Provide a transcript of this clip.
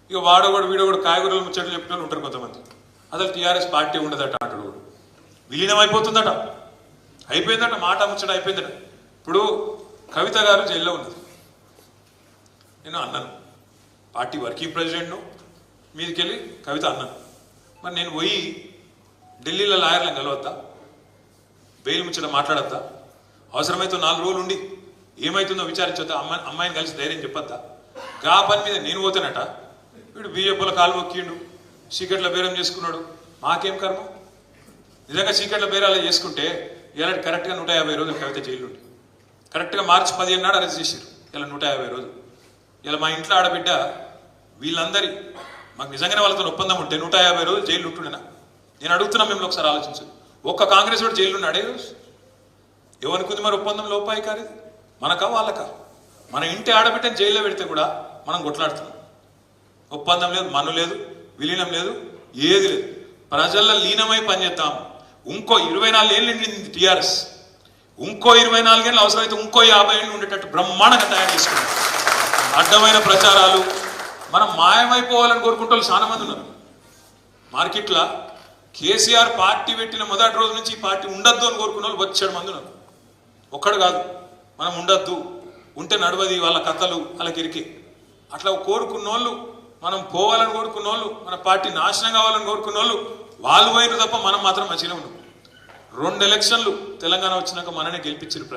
ఇక వాడోడు వీడోడు కాయగూరలు ముచ్చట్లు చెప్పిన ఉంటారు కొంతమంది. అసలు టీఆర్ఎస్ పార్టీ ఉండదట అంటాడు, విలీనం అయిపోతుందట, అయిపోయిందట, మాట ముచ్చట అయిపోయిందట. ఇప్పుడు కవిత గారు జైల్లో ఉన్నది, నేను అన్నాను పార్టీ వర్కింగ్ ప్రెసిడెంట్ను, మీదికెళ్ళి కవిత అన్నాను, మరి నేను పోయి ఢిల్లీలో లాయర్లను కలవద్దా, బెయిల్ ముచ్చట మాట్లాడద్దా, అవసరమైతే 4 రోజులు ఉండి ఏమవుతుందో విచారించొద్దా, అమ్మాయిని కలిసి ధైర్యం చెప్పొద్దా? గా పని మీద నేను పోతానట, వీడు బీజేపీలో కాలు మొక్కిండు, చీకట్ల బేరం చేసుకున్నాడు, మాకేం కర్మ? నిజంగా చీకట్ల బేరాలు చేసుకుంటే ఇలా కరెక్ట్గా 150 రోజులు కవిత జైలు ఉండి, కరెక్ట్గా మార్చి 15 నాడు అరెస్ట్ చేశారు, ఇలా 150 రోజులు. ఇలా మా ఇంట్లో ఆడబిడ్డ వీళ్ళందరి మాకు నిజంగానే వాళ్ళతో ఒప్పందం ఉంటే 150 రోజులు జైలు ఉంటుండేనా? నేను అడుగుతున్నా, మిమ్మల్ని ఒకసారి ఆలోచించు. ఒక్క కాంగ్రెస్ వాడు జైలు ఉన్నాడే రోజు? ఎవరికి మరి ఒప్పందం లోపాయి కాదు, మనకా వాళ్ళకా? మన ఇంటి ఆడబిడ్డని జైల్లో పెడితే కూడా మనం కొట్లాడుతున్నాం. ఒప్పందం లేదు, మన్ను లేదు, విలీనం లేదు, ఏది లేదు. ప్రజల్లో లీనమై పనిచేద్దాం. ఇంకో 24 ఏళ్ళు నిండింది టీఆర్ఎస్, ఇంకో 24 ఏళ్ళు అవసరమైతే ఇంకో 50 ఏళ్ళు ఉండేటట్టు బ్రహ్మాండంగా తయారు చేసుకున్నాం. అడ్డమైన ప్రచారాలు, మనం మాయమైపోవాలని కోరుకుంటే వాళ్ళు చాలా మంది ఉన్నారు మార్కెట్లో. కేసీఆర్ పార్టీ పెట్టిన మొదటి రోజు నుంచి ఈ పార్టీ ఉండద్దు అని కోరుకున్న వాళ్ళు 7 మంది ఉన్నారు. ఒక్కడు కాదు, మనం ఉండద్దు, ఉంటే నడవది, వాళ్ళ కథలు వాళ్ళకి ఇరికే. అట్లా కోరుకున్న వాళ్ళు, మనం పోవాలని కోరుకున్న వాళ్ళు, మన పార్టీ నాశనం కావాలని కోరుకున్న వాళ్ళు పోయిన తప్ప మనం మాత్రం మంచిగా ఉన్నాం. 2 ఎలక్షన్లు తెలంగాణ వచ్చినాక మననే గెలిపించారు.